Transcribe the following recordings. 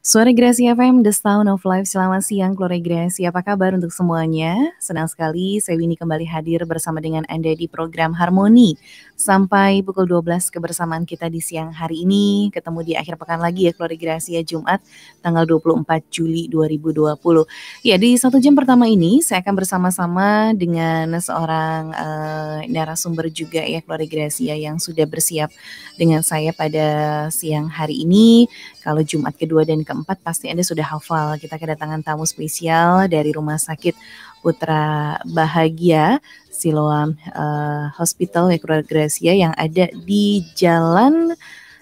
Suara Grasi FM, The Sound of Life. Selamat siang, keluarga Grasi. Apa kabar untuk semuanya? Senang sekali saya Winnie kembali hadir bersama dengan Anda di program Harmoni. Sampai pukul 12 kebersamaan kita di siang hari ini. Ketemu di akhir pekan lagi ya, keluarga Grasi ya, Jumat tanggal 24 Juli 2020. Ya, di 1 jam pertama ini saya akan bersama-sama dengan seorang narasumber juga ya, keluarga Grasi ya, yang sudah bersiap dengan saya pada siang hari ini. Kalau Jumat kedua dan keempat pasti Anda sudah hafal, kita kedatangan tamu spesial dari Rumah Sakit Putra Bahagia Siloam Hospital ya, keluarga Gracia, yang ada di Jalan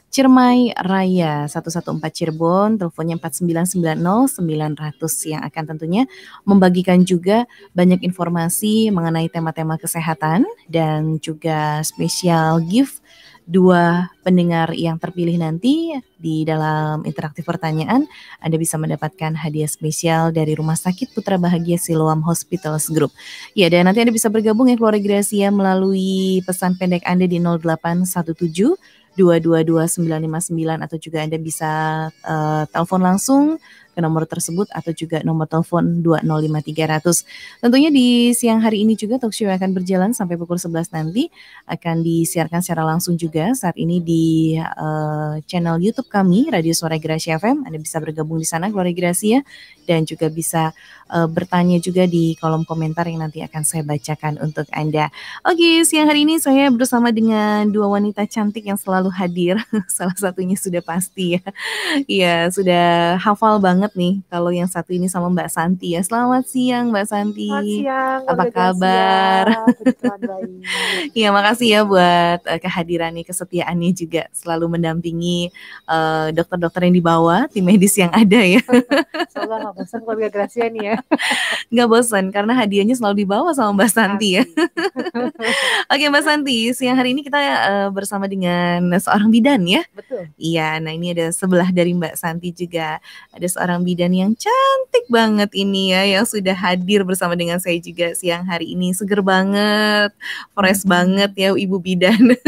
Ciremai Raya 114 Cirebon. Teleponnya 4990 900, yang akan tentunya membagikan juga banyak informasi mengenai tema-tema kesehatan dan juga spesial gift 2 pendengar yang terpilih nanti. Di dalam interaktif pertanyaan Anda bisa mendapatkan hadiah spesial dari Rumah Sakit Putra Bahagia Siloam Hospitals Group. Ya, dan nanti Anda bisa bergabung ya, keluarga Gracia, melalui pesan pendek Anda di 0817 222 959, atau juga Anda bisa telepon langsung ke nomor tersebut, atau juga nomor telepon 205300. Tentunya di siang hari ini juga talkshow akan berjalan sampai pukul 11 nanti, akan disiarkan secara langsung juga saat ini di channel YouTube kami Radio Suara Gracia FM. Anda bisa bergabung di sana, keluarga Gracia, dan juga bisa bertanya juga di kolom komentar yang nanti akan saya bacakan untuk Anda. Oke, siang hari ini saya bersama dengan 2 wanita cantik yang selalu hadir. Salah satunya sudah pasti ya. Iya, sudah hafal banget nih kalau yang satu ini sama Mbak Santi ya. Selamat siang Mbak Santi. Selamat siang, Apa keluarga kabar? Gracia. Puji Tuhan baik. Iya, makasih ya buat kehadirannya, kesetiaannya juga selalu mendampingi dokter-dokter yang di bawah, tim medis yang ada ya. Semoga nggak bosan keluarga Gracia nih ya. Nggak bosan karena hadiahnya selalu dibawa sama Mbak Santi ya. Oke Mbak Santi, siang hari ini kita bersama dengan seorang bidan ya. Betul. Iya, nah ini ada sebelah dari Mbak Santi juga, ada seorang bidan yang cantik banget ini ya, yang sudah hadir bersama dengan saya juga siang hari ini. Seger banget, fresh banget ya Ibu Bidan.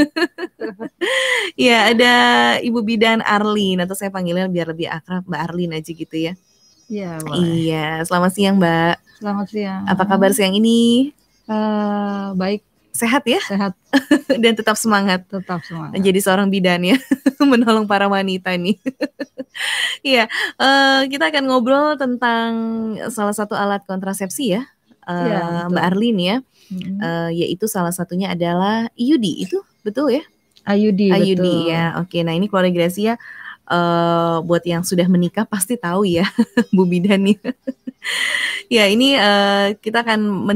Ya, ada Ibu Bidan Arlin, atau saya panggilnya biar lebih akrab Mbak Arlin aja gitu ya. Iya, Iya, selamat siang Mbak. Selamat siang. Apa kabar siang ini? Baik. Sehat ya? Sehat. Dan tetap semangat. Tetap semangat. Menjadi seorang bidan ya, menolong para wanita nih. Iya, kita akan ngobrol tentang salah satu alat kontrasepsi ya, Mbak Arlin ya, yaitu salah satunya adalah IUD, itu betul ya? IUD, betul. Ya, oke. Nah ini keluarga Gracia, buat yang sudah menikah pasti tahu ya, Bu Bidan nih. Ya, ini kita akan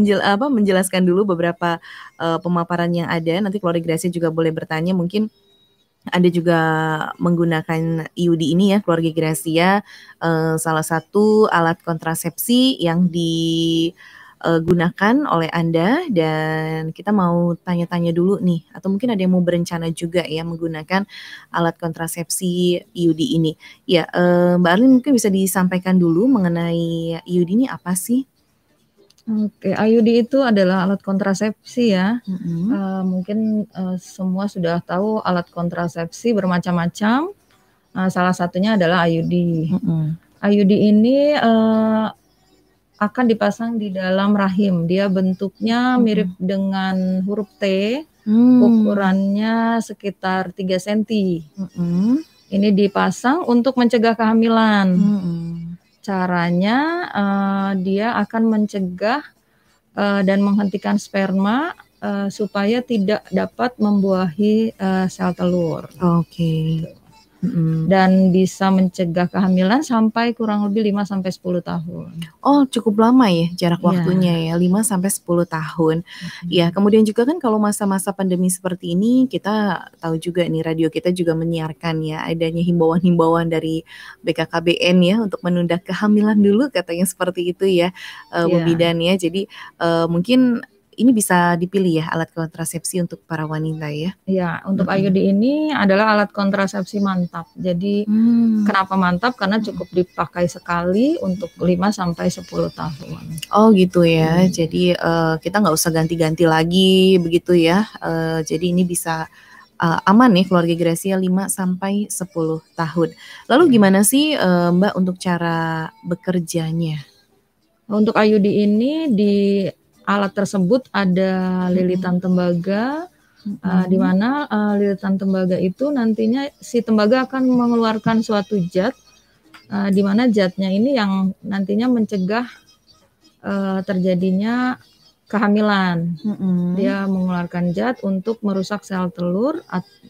menjelaskan dulu beberapa pemaparan yang ada. Nanti keluarga Gracia juga boleh bertanya, mungkin Anda juga menggunakan IUD ini ya, keluarga Gracia, salah satu alat kontrasepsi yang digunakan oleh Anda, dan kita mau tanya-tanya dulu nih, atau mungkin ada yang mau berencana juga ya menggunakan alat kontrasepsi IUD ini. Ya, Mbak Arlin mungkin bisa disampaikan dulu mengenai IUD ini apa sih? Oke, IUD itu adalah alat kontrasepsi ya. Mungkin semua sudah tahu alat kontrasepsi bermacam-macam. Salah satunya adalah IUD. IUD ini akan dipasang di dalam rahim. Dia bentuknya mirip dengan huruf T, ukurannya sekitar 3 cm. Ini dipasang untuk mencegah kehamilan. Caranya dia akan mencegah dan menghentikan sperma supaya tidak dapat membuahi sel telur. Oke. Dan bisa mencegah kehamilan sampai kurang lebih 5-10 tahun. Oh, cukup lama ya jarak waktunya ya, 5-10 tahun. Ya, kemudian juga kan kalau masa-masa pandemi seperti ini, kita tahu juga nih, radio kita juga menyiarkan ya adanya himbauan-himbauan dari BKKBN ya untuk menunda kehamilan dulu, katanya seperti itu ya, Bu Bidan ya. Jadi mungkin ini bisa dipilih ya alat kontrasepsi untuk para wanita ya? Iya, untuk IUD ini adalah alat kontrasepsi mantap. Jadi kenapa mantap? Karena cukup dipakai sekali untuk 5-10 tahun. Oh gitu ya, jadi kita nggak usah ganti-ganti lagi begitu ya. Jadi ini bisa aman ya keluarga Gracia 5 sampai 10 tahun. Lalu gimana sih Mbak untuk cara bekerjanya? Untuk IUD ini di alat tersebut ada lilitan tembaga, di mana lilitan tembaga itu nantinya si tembaga akan mengeluarkan suatu zat, di mana zatnya ini yang nantinya mencegah terjadinya kehamilan. Dia mengeluarkan zat untuk merusak sel telur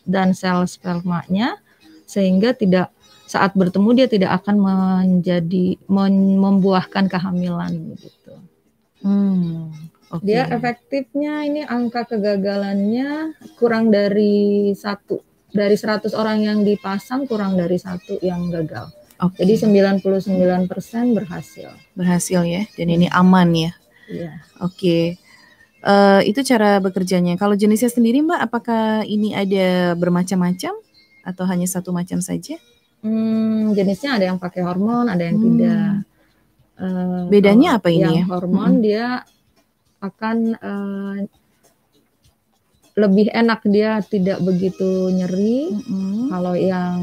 dan sel spermanya, sehingga saat bertemu dia tidak akan membuahkan kehamilan gitu. Okay. Dia efektifnya ini angka kegagalannya kurang dari 1. Dari 100 orang yang dipasang kurang dari 1 yang gagal. Jadi 99% berhasil. Berhasil ya, dan ini aman ya. Iya. Oke. Itu cara bekerjanya. Kalau jenisnya sendiri Mbak, apakah ini ada bermacam-macam atau hanya satu macam saja? Jenisnya ada yang pakai hormon, ada yang tidak. Bedanya apa ini yang hormon dia akan lebih enak, dia tidak begitu nyeri. Kalau yang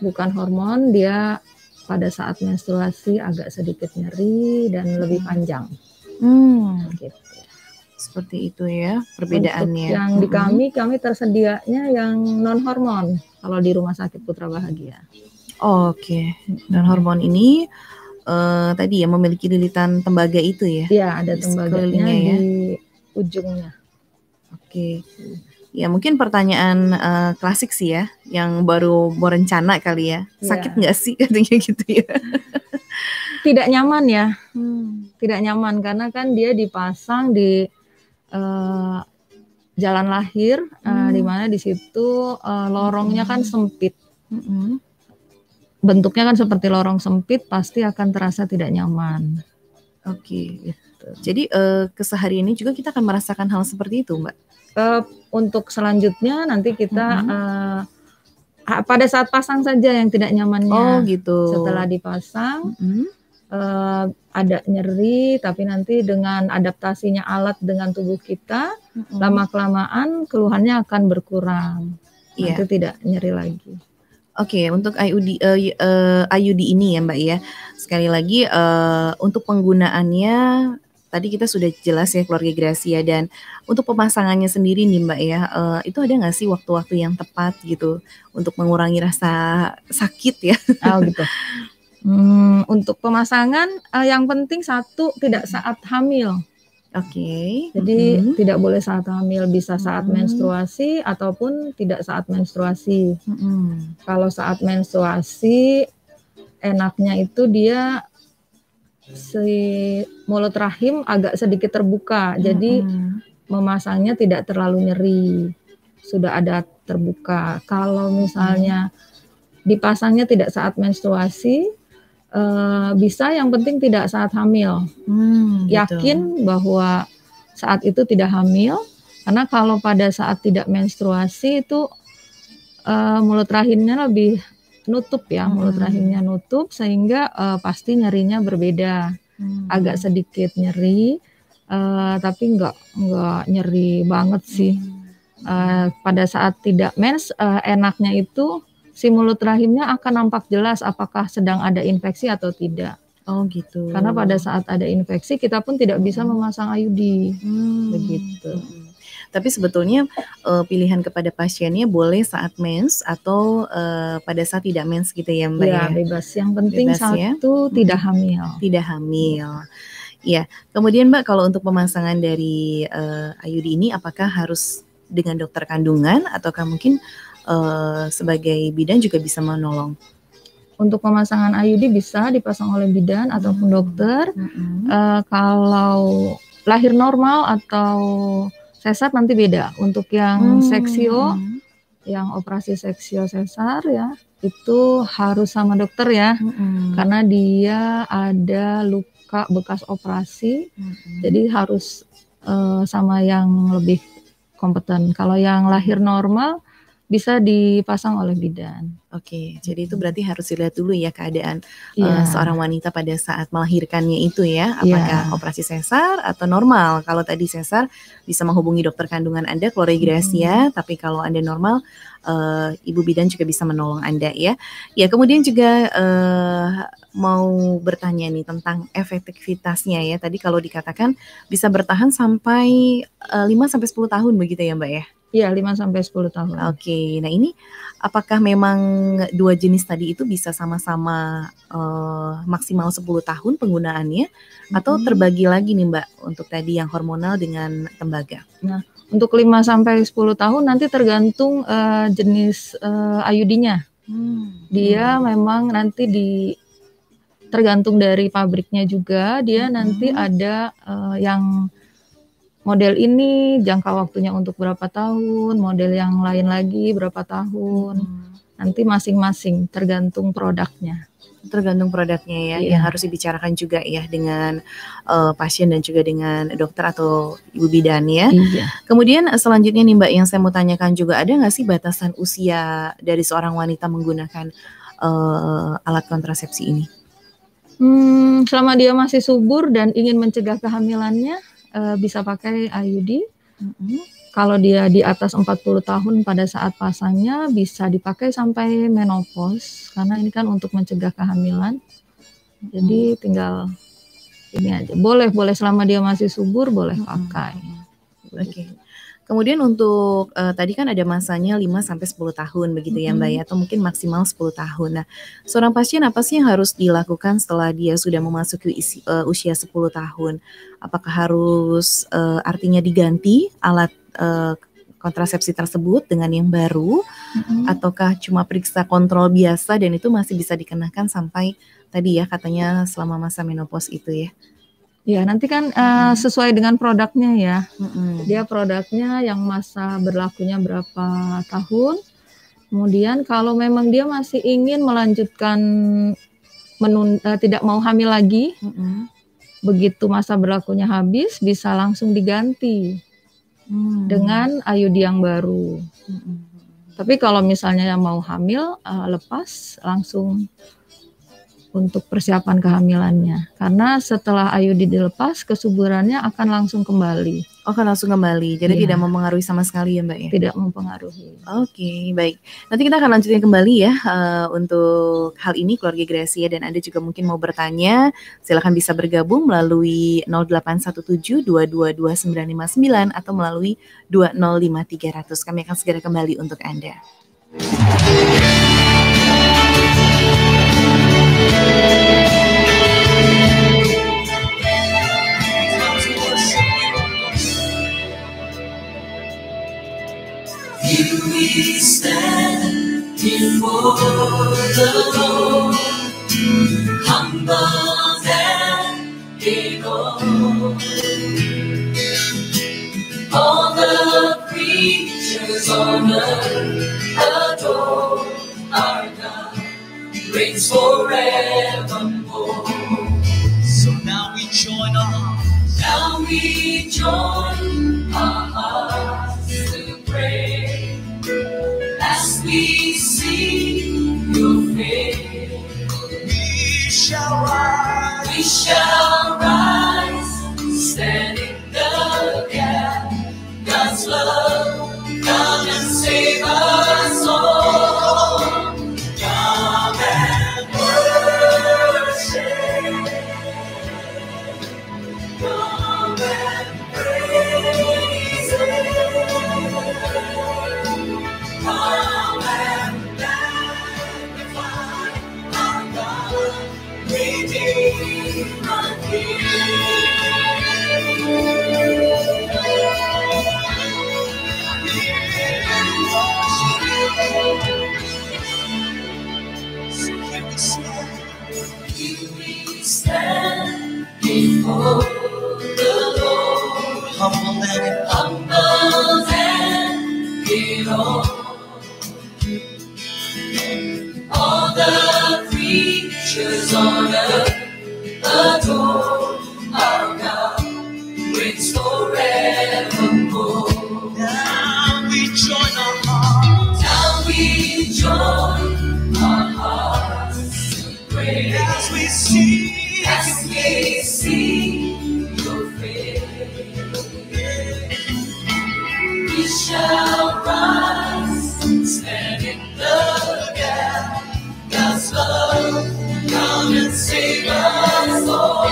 bukan hormon, dia pada saat menstruasi agak sedikit nyeri dan lebih panjang. Gitu. Seperti itu ya perbedaannya. Untuk yang di kami tersedianya yang non hormon kalau di Rumah Sakit Putra Bahagia. Oke. Non hormon ini tadi ya memiliki lilitan tembaga itu ya? Iya, ada tembaganya ya? Di ujungnya. Oke. Ya mungkin pertanyaan klasik sih ya, yang baru mau rencana kali ya. Sakit nggak sih katanya gitu ya? Tidak nyaman ya, tidak nyaman karena kan dia dipasang di jalan lahir, di mana di situ lorongnya kan sempit. Bentuknya kan seperti lorong sempit, pasti akan terasa tidak nyaman. Oke. Gitu. Jadi keseharian ini juga kita akan merasakan hal seperti itu, Mbak? Untuk selanjutnya nanti kita pada saat pasang saja yang tidak nyamannya. Oh gitu. Setelah dipasang ada nyeri, tapi nanti dengan adaptasinya alat dengan tubuh kita, lama-kelamaan keluhannya akan berkurang. Nanti tidak nyeri lagi. Oke, untuk IUD ini ya Mbak ya, sekali lagi untuk penggunaannya tadi kita sudah jelas ya keluarga Gracia, dan untuk pemasangannya sendiri nih Mbak ya, itu ada nggak sih waktu-waktu yang tepat gitu untuk mengurangi rasa sakit ya? Oh gitu. Untuk pemasangan yang penting satu, tidak saat hamil. Oke. Jadi tidak boleh saat hamil, bisa saat menstruasi ataupun tidak saat menstruasi. Kalau saat menstruasi enaknya itu dia si mulut rahim agak sedikit terbuka, jadi memasangnya tidak terlalu nyeri, sudah ada terbuka. Kalau misalnya dipasangnya tidak saat menstruasi, bisa, yang penting tidak saat hamil. Yakin bahwa saat itu tidak hamil, karena kalau pada saat tidak menstruasi itu mulut rahimnya lebih nutup ya, mulut rahimnya nutup, sehingga pasti nyerinya berbeda. Agak sedikit nyeri, tapi nggak nyeri banget sih. Pada saat tidak mens, enaknya itu si mulut rahimnya akan nampak jelas apakah sedang ada infeksi atau tidak. Oh gitu. Karena pada saat ada infeksi kita pun tidak bisa memasang IUD. Begitu. Tapi sebetulnya pilihan kepada pasiennya boleh saat mens atau pada saat tidak mens gitu ya Mbak ya? Bebas. Yang penting bebas, satu ya? Tidak hamil. Tidak hamil. Ya. Kemudian Mbak, kalau untuk pemasangan dari IUD ini apakah harus dengan dokter kandungan ataukah mungkin sebagai bidan juga bisa menolong? Untuk pemasangan IUD bisa dipasang oleh bidan ataupun dokter. Kalau lahir normal atau sesar nanti beda. Untuk yang seksio, yang operasi seksio sesar ya, itu harus sama dokter ya, karena dia ada luka bekas operasi, jadi harus sama yang lebih kompeten. Kalau yang lahir normal bisa dipasang oleh bidan. Oke, jadi itu berarti harus dilihat dulu ya keadaan Iya. seorang wanita pada saat melahirkannya itu ya, apakah operasi sesar atau normal. Kalau tadi sesar bisa menghubungi dokter kandungan Anda, keluarga Gracia, tapi kalau Anda normal, Ibu bidan juga bisa menolong Anda ya. Ya, kemudian juga mau bertanya nih tentang efektivitasnya ya. Tadi kalau dikatakan bisa bertahan sampai 5-10 tahun begitu ya Mbak ya? Iya, 5-10 tahun. Oke, nah ini apakah memang dua jenis tadi itu bisa sama-sama maksimal 10 tahun penggunaannya atau terbagi lagi nih Mbak untuk tadi yang hormonal dengan tembaga? Nah, untuk 5-10 tahun nanti tergantung jenis IUD-nya. Dia memang nanti tergantung dari pabriknya juga, dia nanti ada yang model ini jangka waktunya untuk berapa tahun, model yang lain lagi berapa tahun. Nanti masing-masing tergantung produknya. Tergantung produknya ya, yang harus dibicarakan juga ya dengan pasien dan juga dengan dokter atau ibu bidan ya. Kemudian selanjutnya nih Mbak, yang saya mau tanyakan juga, ada nggak sih batasan usia dari seorang wanita menggunakan alat kontrasepsi ini? Selama dia masih subur dan ingin mencegah kehamilannya, bisa pakai IUD. Kalau dia di atas 40 tahun pada saat pasangnya bisa dipakai sampai menopause, karena ini kan untuk mencegah kehamilan. Jadi tinggal ini aja. Boleh selama dia masih subur boleh pakai. Oke. Kemudian untuk tadi kan ada masanya 5-10 tahun begitu ya Mbak ya, atau mungkin maksimal 10 tahun. Nah, seorang pasien apa sih yang harus dilakukan setelah dia sudah memasuki usia 10 tahun? Apakah harus artinya diganti alat kontrasepsi tersebut dengan yang baru, ataukah cuma periksa kontrol biasa dan itu masih bisa dikenakan sampai tadi ya katanya selama masa menopause itu ya? Ya, nanti kan sesuai dengan produknya ya. Dia produknya yang masa berlakunya berapa tahun. Kemudian kalau memang dia masih ingin melanjutkan tidak mau hamil lagi, begitu masa berlakunya habis bisa langsung diganti dengan IUD yang baru. Tapi kalau misalnya mau hamil, lepas langsung untuk persiapan kehamilannya, karena setelah IUD dilepas kesuburannya akan langsung kembali. Akan langsung kembali, jadi tidak mempengaruhi sama sekali ya Mbak ya? Tidak mempengaruhi. Oke, baik. Nanti kita akan lanjutin kembali ya untuk hal ini keluarga Gracia, dan Anda juga mungkin mau bertanya, silakan bisa bergabung melalui 0817222959 atau melalui 205300. Kami akan segera kembali untuk Anda. Here we stand before the Lord, humble and in awe. All the creatures on earth adore our God, reigns forevermore. So now we join our hearts. Now we join our hearts to pray. As we see your face, we shall rise, stand in the gap. God's love, come and save us all. Come and worship, come and praise Him. Come and magnify our God, Redeemer Here we stand before the Lord, humble and in awe. All the creatures on earth adore our God, reigns forevermore. Now we join our hearts. Now As we see your face, we shall rise, stand in the gap. God's love, come and save us all.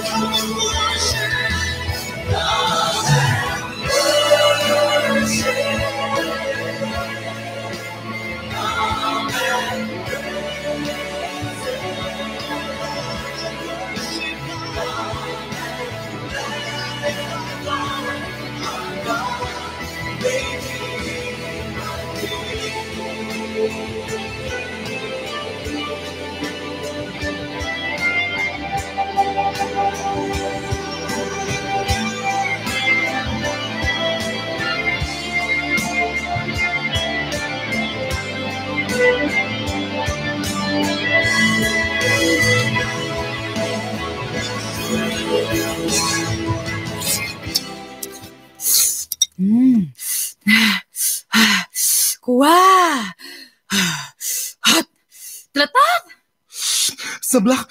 Come and worship. Wah, hot, peletot. Seblak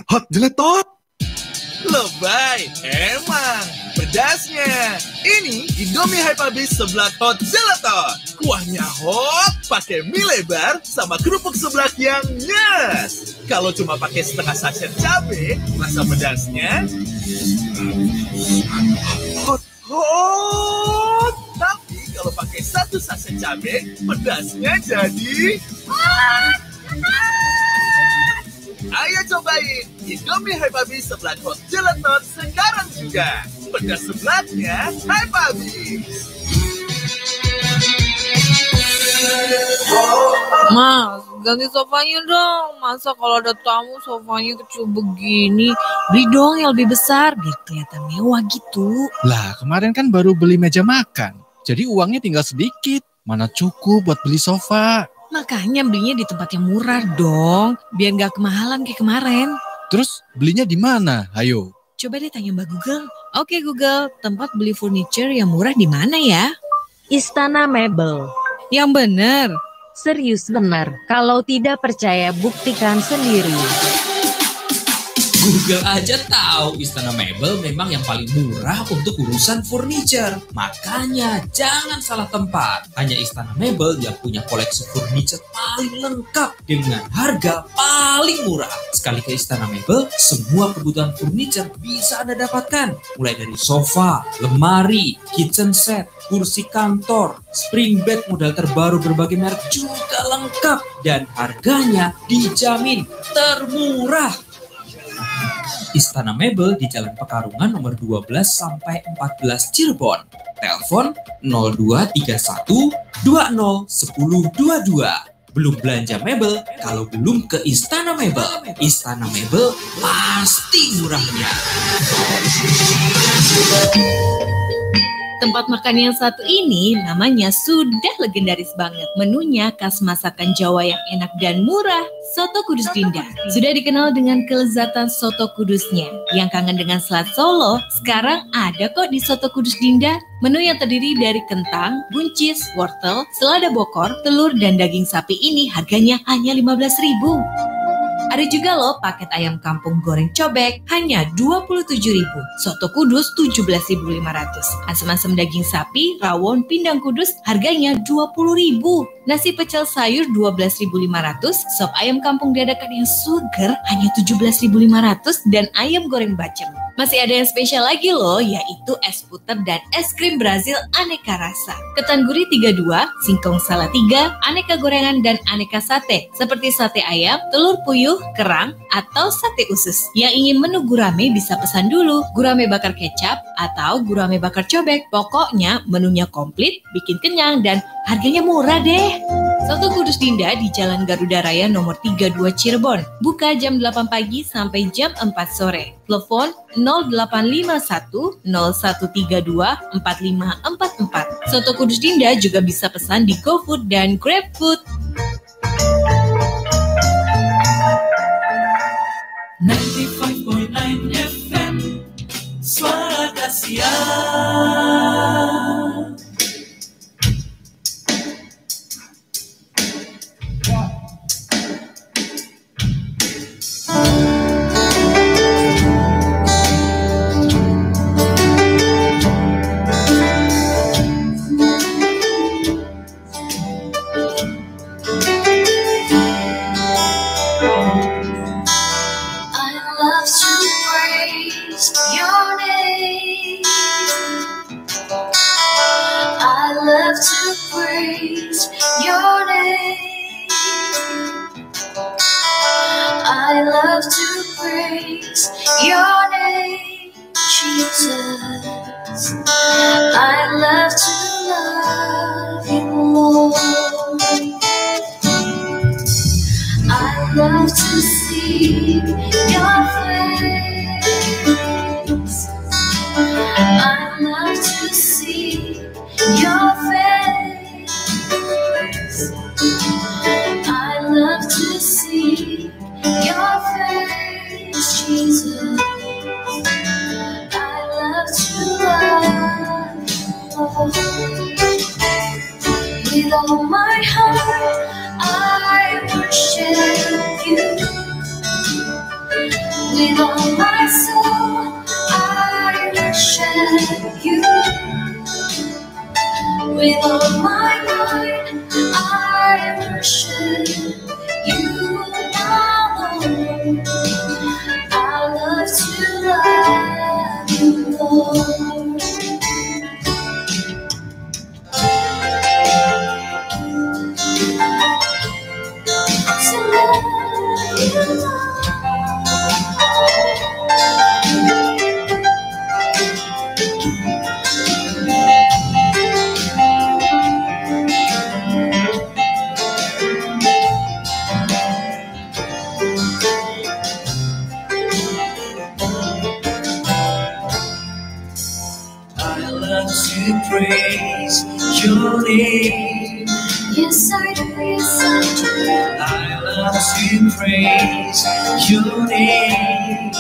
hot jeletot. Lebay, emang pedasnya. Ini Indomie Hype Habis seblak hot jeletot. Kuahnya hot, pakai mie lebar sama kerupuk seblak yang nyes. Kalau cuma pakai setengah saset cabai, rasa pedasnya hot. Tapi kalau pakai satu saset cabai, pedasnya jadi ayo cobain Indomie Hype Habis seblak hot jeletot sekarang juga. Pedas seblaknya Hype Habis. Mas, ganti sofanya dong. Masa kalau ada tamu sofanya kecil begini? Beli dong yang lebih besar biar kelihatan mewah gitu. Lah, kemarin kan baru beli meja makan. Jadi uangnya tinggal sedikit. Mana cukup buat beli sofa. Makanya belinya di tempat yang murah dong. Biar gak kemahalan kayak kemarin. Terus belinya di mana? Ayo. Coba deh tanya Mbak Google. Oke Google, tempat beli furniture yang murah di mana ya? Istana Mebel. Yang bener. Serius benar. Kalau tidak percaya buktikan sendiri. Google aja tahu Istana Mebel memang yang paling murah untuk urusan furniture. Makanya jangan salah tempat. Hanya Istana Mebel yang punya koleksi furniture paling lengkap dengan harga paling murah. Sekali ke Istana Mebel, semua kebutuhan furniture bisa Anda dapatkan. Mulai dari sofa, lemari, kitchen set, kursi kantor, spring bed model terbaru berbagai merek juga lengkap. Dan harganya dijamin termurah. Istana Mebel di Jalan Pekarungan nomor 12 sampai 14 Cirebon. Telepon 0231 20 10 22. Belum belanja mebel kalau belum ke Istana Mebel. Istana Mebel pasti murahnya. Tempat makan yang satu ini namanya sudah legendaris banget. Menunya khas masakan Jawa yang enak dan murah. Soto Kudus Dinda sudah dikenal dengan kelezatan soto kudusnya. Yang kangen dengan Selat Solo, sekarang ada kok di Soto Kudus Dinda. Menu yang terdiri dari kentang, buncis, wortel, selada bokor, telur, dan daging sapi ini harganya hanya 15.000. Ada juga loh paket ayam kampung goreng cobek hanya 27.000. Soto kudus 17.500. Asam-asam daging sapi, rawon, pindang kudus harganya 20.000. Nasi pecel sayur 12.500. Sop ayam kampung dadakan yang seger hanya 17.500 dan ayam goreng bacem. Masih ada yang spesial lagi loh, yaitu es puter dan es krim Brazil aneka rasa. Ketan gurih 32, singkong salatiga, aneka gorengan dan aneka sate seperti sate ayam, telur puyuh, kerang, atau sate usus. Yang ingin menu gurame bisa pesan dulu, gurame bakar kecap atau gurame bakar cobek. Pokoknya menunya komplit, bikin kenyang, dan harganya murah deh. Soto Kudus Dinda di Jalan Garuda Raya nomor 32 Cirebon. Buka jam 8 pagi sampai jam 4 sore. Telepon 0851 0132 4544. Soto Kudus Dinda juga bisa pesan di GoFood dan GrabFood. 95.9 FM Suara Asia. I love to praise your name, Jesus. I love to love you, Lord. I love to see your face. I love to see your face. I love to see your face, Jesus. I love to love you. With all my heart, I worship you. With all my soul, I worship you. With all my mind, I worship you alone. I love to love you, Lord. To love you, Lord. To praise your name. Yes, I do, yes, I do. I love to praise your name.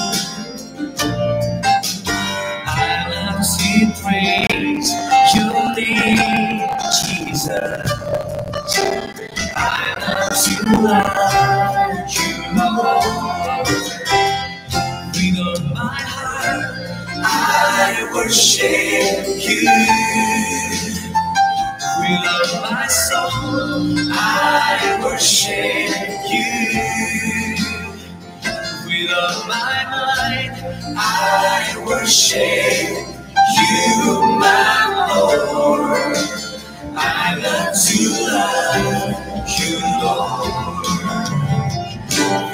I love to praise your name, Jesus. I love to love you, Lord. worship you. With all my soul, I worship you. With all my mind, I worship you, my Lord. I love to love you, Lord.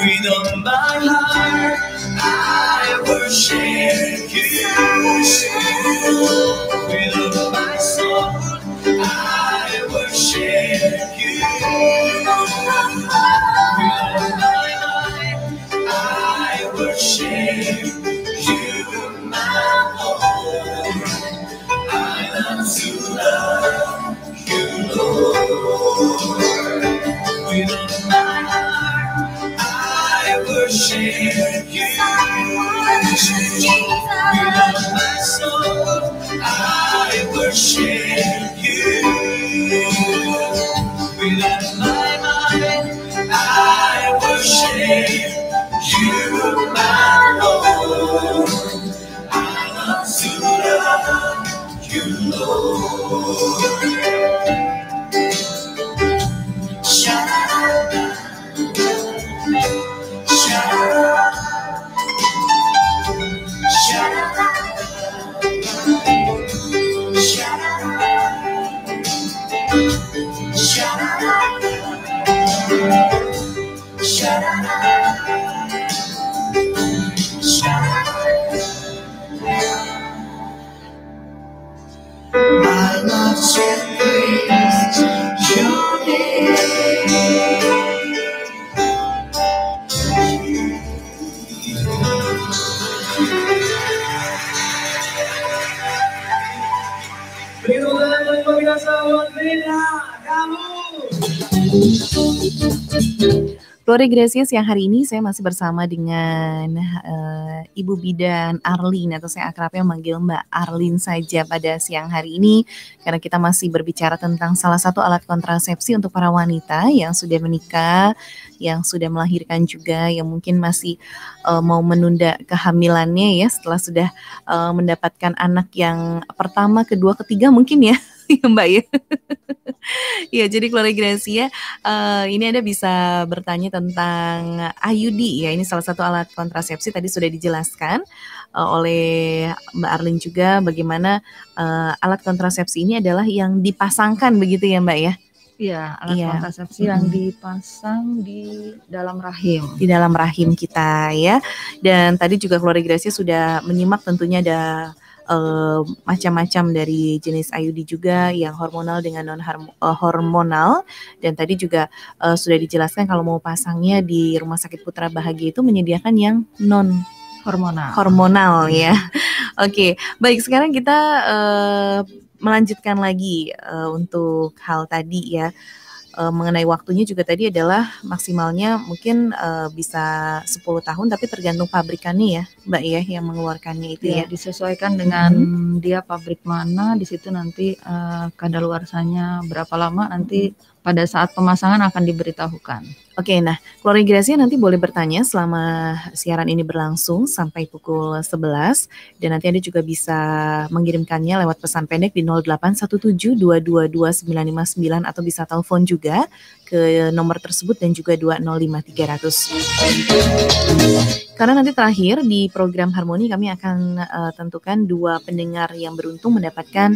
With all my heart, I worship you. With all my soul, I worship you. With all my mind, I worship you, my Lord. I love to love you, Lord. With all my heart, I worship you. With all my soul, I worship you. With all my mind, I worship you, my Lord. I love to love you, Lord. Sha-da-da-da. Sha-da-da-da. I love to praise your name. Glory Gracias yang hari ini saya masih bersama dengan Ibu Bidan Arlin, atau saya akrabnya manggil Mbak Arlin saja pada siang hari ini, karena kita masih berbicara tentang salah satu alat kontrasepsi untuk para wanita yang sudah menikah, yang sudah melahirkan juga, yang mungkin masih mau menunda kehamilannya ya setelah sudah mendapatkan anak yang pertama, kedua, ketiga mungkin ya. Ya Mbak ya. Ya, jadi Glory Gracia, ini Anda bisa bertanya tentang IUD ya. Ini salah satu alat kontrasepsi, tadi sudah dijelaskan oleh Mbak Arlin juga bagaimana alat kontrasepsi ini adalah yang dipasangkan begitu ya Mbak ya. Iya, alat kontrasepsi yang dipasang di dalam rahim. Di dalam rahim kita ya. Dan tadi juga Glory Gracia sudah menyimak tentunya ada macam-macam dari jenis IUD juga, yang hormonal dengan non hormonal, dan tadi juga sudah dijelaskan kalau mau pasangnya di Rumah Sakit Putra Bahagia itu menyediakan yang non hormonal ya. Oke, baik, sekarang kita melanjutkan lagi untuk hal tadi ya. Mengenai waktunya juga tadi adalah maksimalnya mungkin bisa 10 tahun, tapi tergantung pabrikannya ya Mbak ya yang mengeluarkannya itu ya. Disesuaikan dengan dia pabrik mana, di situ nanti kadaluarsanya berapa lama, nanti pada saat pemasangan akan diberitahukan. Oke, nah Glory Gracia nanti boleh bertanya selama siaran ini berlangsung sampai pukul 11, dan nanti Anda juga bisa mengirimkannya lewat pesan pendek di 0817222959 atau bisa telepon juga ke nomor tersebut dan juga 205300. Karena nanti terakhir di program Harmoni kami akan tentukan 2 pendengar yang beruntung mendapatkan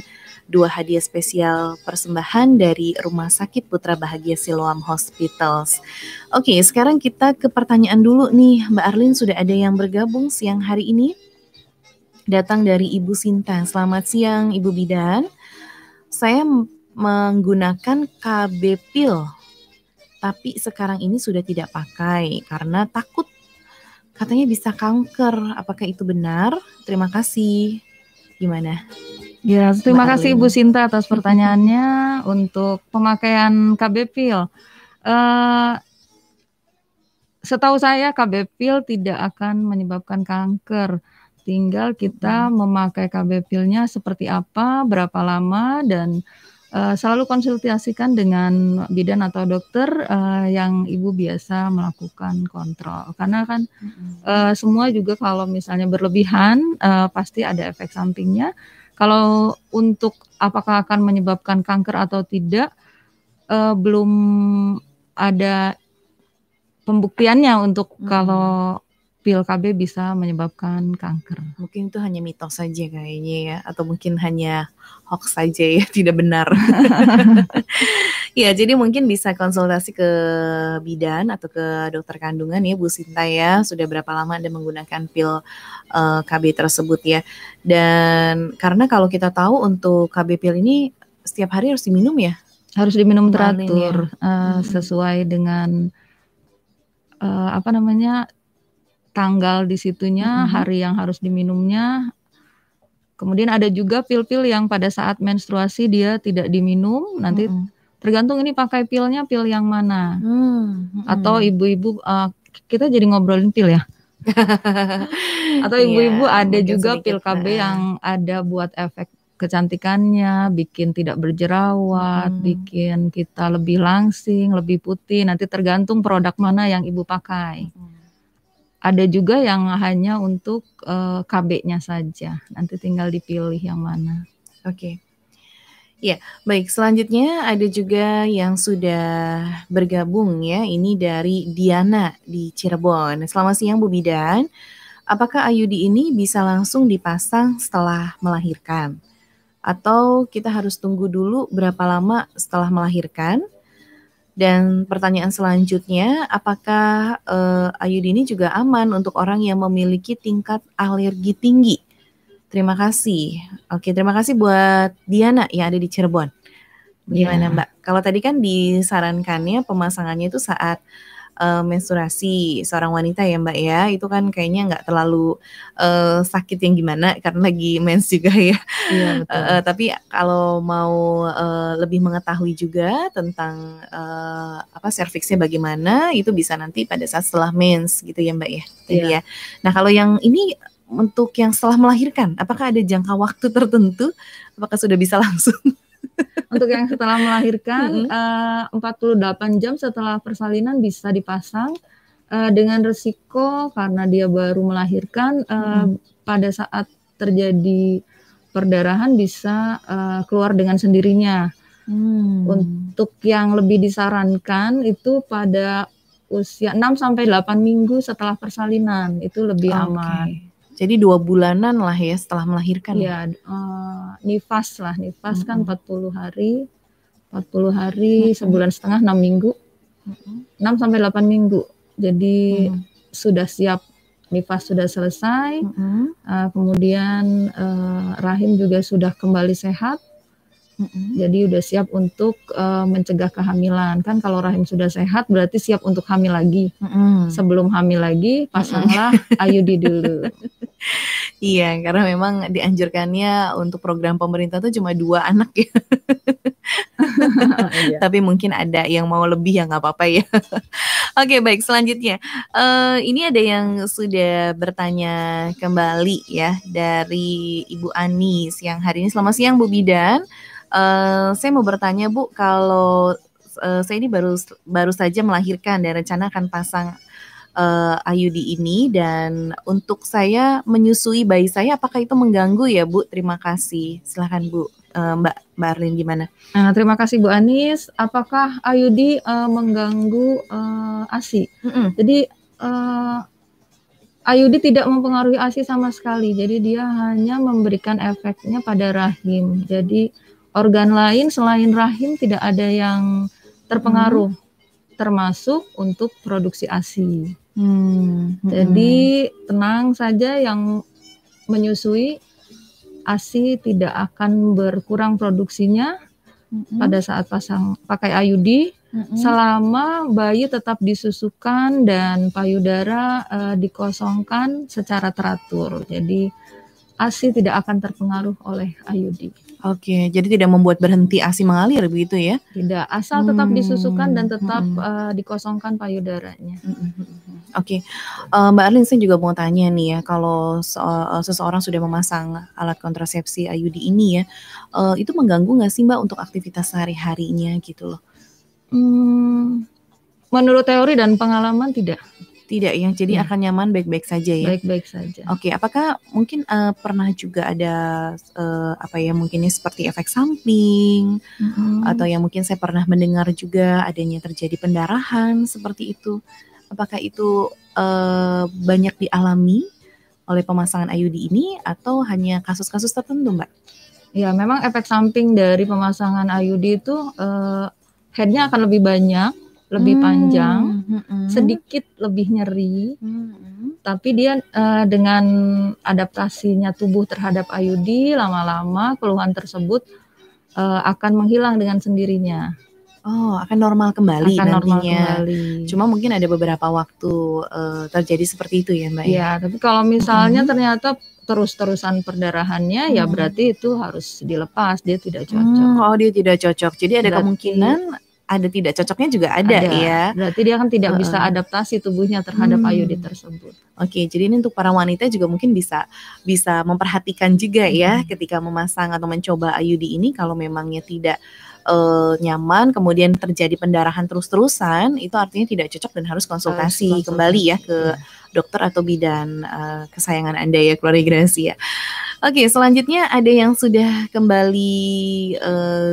2 hadiah spesial persembahan dari Rumah Sakit Putra Bahagia Siloam Hospitals. Oke, sekarang kita ke pertanyaan dulu nih. Mbak Arlin, sudah ada yang bergabung siang hari ini. Datang dari Ibu Sinta. Selamat siang Ibu Bidan. Saya menggunakan KB Pil, tapi sekarang ini sudah tidak pakai karena takut katanya bisa kanker. Apakah itu benar? Terima kasih. Gimana? Ya, terima kasih Ibu Sinta atas pertanyaannya. Untuk pemakaian KB Pil, setahu saya KB Pil tidak akan menyebabkan kanker. Tinggal kita memakai KB Pilnya seperti apa, berapa lama, dan Selalu konsultasikan dengan bidan atau dokter yang ibu biasa melakukan kontrol. Karena kan semua juga kalau misalnya berlebihan pasti ada efek sampingnya. Kalau untuk apakah akan menyebabkan kanker atau tidak, belum ada pembuktiannya untuk kalau pil KB bisa menyebabkan kanker. Mungkin itu hanya mitos saja kayaknya ya, atau mungkin hanya hoax saja ya, tidak benar. Ya, jadi mungkin bisa konsultasi ke bidan atau ke dokter kandungan ya Bu Sinta ya, sudah berapa lama Anda menggunakan pil KB tersebut ya. Dan karena kalau kita tahu untuk KB pil ini setiap hari harus diminum ya? Harus diminum Kemarin teratur sesuai dengan tanggal di situnya, hari yang harus diminumnya. Kemudian ada juga pil-pil yang pada saat menstruasi dia tidak diminum, nanti tergantung ini pakai pilnya pil yang mana. Atau ibu-ibu, kita jadi ngobrolin pil ya. Atau ibu-ibu ada juga pil KB yang ada buat efek kecantikannya, bikin tidak berjerawat, bikin kita lebih langsing, lebih putih. Nanti tergantung produk mana yang ibu pakai. Ada juga yang hanya untuk KB-nya saja. Nanti tinggal dipilih yang mana. Oke. Ya, baik. Selanjutnya ada juga yang sudah bergabung ya. Ini dari Diana di Cirebon. Selamat siang Bu Bidan. Apakah IUD ini bisa langsung dipasang setelah melahirkan? Atau kita harus tunggu dulu berapa lama setelah melahirkan? Dan pertanyaan selanjutnya, apakah IUD ini juga aman untuk orang yang memiliki tingkat alergi tinggi? Terima kasih. Oke, terima kasih buat Diana yang ada di Cirebon. Gimana Mbak? Kalau tadi kan disarankannya pemasangannya itu saat menstruasi seorang wanita ya Mbak ya, itu kan kayaknya nggak terlalu sakit yang gimana karena lagi mens juga ya. Iya, betul. Tapi kalau mau lebih mengetahui juga tentang serviksnya bagaimana, itu bisa nanti pada saat setelah mens gitu ya Mbak ya. Jadi ya. Nah kalau yang ini untuk yang setelah melahirkan, apakah ada jangka waktu tertentu? Apakah sudah bisa langsung? Untuk yang setelah melahirkan 48 jam setelah persalinan bisa dipasang dengan resiko karena dia baru melahirkan pada saat terjadi perdarahan bisa keluar dengan sendirinya. Untuk yang lebih disarankan itu pada usia 6 sampai 8 minggu setelah persalinan itu lebih aman. Jadi 2 bulanan lah ya setelah melahirkan. Iya, nifas kan 40 hari, sebulan setengah 6 minggu, 6 sampai 8 minggu. Jadi sudah siap, nifas sudah selesai, kemudian rahim juga sudah kembali sehat. Jadi udah siap untuk mencegah kehamilan. Kan kalau rahim sudah sehat berarti siap untuk hamil lagi. Sebelum hamil lagi pasanglah IUD dulu. Iya, karena memang dianjurkannya untuk program pemerintah tuh cuma 2 anak ya. Tapi mungkin ada yang mau lebih ya nggak apa-apa ya. Oke, baik, selanjutnya ini ada yang sudah bertanya kembali ya dari Ibu Anis yang hari ini. Selamat siang Bu Bidan. Saya mau bertanya Bu, kalau saya ini baru saja melahirkan dan rencana akan pasang IUD ini, dan untuk saya menyusui bayi saya, apakah itu mengganggu ya Bu? Terima kasih. Silahkan Bu, Mbak Arlin gimana? Terima kasih Bu Anis. Apakah IUD mengganggu ASI? Jadi IUD tidak mempengaruhi ASI sama sekali. Jadi dia hanya memberikan efeknya pada rahim. Jadi organ lain selain rahim tidak ada yang terpengaruh, termasuk untuk produksi ASI. Jadi tenang saja yang menyusui, ASI tidak akan berkurang produksinya pada saat pakai IUD, selama bayi tetap disusukan dan payudara dikosongkan secara teratur. Jadi ASI tidak akan terpengaruh oleh IUD. Oke, jadi tidak membuat berhenti ASI mengalir begitu ya? Tidak, asal tetap disusukan dan tetap dikosongkan payudaranya. Oke, Mbak Arlin, saya juga mau tanya nih ya, kalau seseorang sudah memasang alat kontrasepsi IUD ini ya, itu mengganggu nggak sih Mbak untuk aktivitas sehari-harinya gitu loh? Menurut teori dan pengalaman tidak. Tidak ya, jadi akan nyaman baik-baik saja ya? Baik-baik saja. Oke, apakah mungkin pernah juga ada mungkinnya seperti efek samping, atau yang mungkin saya pernah mendengar juga adanya terjadi pendarahan seperti itu? Apakah itu banyak dialami oleh pemasangan IUD ini atau hanya kasus-kasus tertentu, Mbak? Ya, memang efek samping dari pemasangan IUD itu headnya akan lebih banyak, lebih panjang, sedikit lebih nyeri. Tapi dia dengan adaptasinya tubuh terhadap IUD, lama-lama keluhan tersebut akan menghilang dengan sendirinya. Oh, akan normal kembali Akan normal nantinya. kembali. Cuma mungkin ada beberapa waktu terjadi seperti itu ya, Mbak? Ya, tapi kalau misalnya ternyata terus-terusan perdarahannya, ya berarti itu harus dilepas, dia tidak cocok. Oh, dia tidak cocok. Jadi ada Berarti- kemungkinan ada tidak cocoknya juga ada ya. Berarti dia kan tidak bisa adaptasi tubuhnya terhadap IUD tersebut. Oke, jadi ini untuk para wanita juga mungkin bisa memperhatikan juga ya ketika memasang atau mencoba IUD ini, kalau memangnya tidak nyaman, kemudian terjadi pendarahan terus-terusan, itu artinya tidak cocok dan harus konsultasi kembali ya ke dokter atau bidan kesayangan Anda ya, keluarga Grasi ya. Oke, selanjutnya ada yang sudah kembali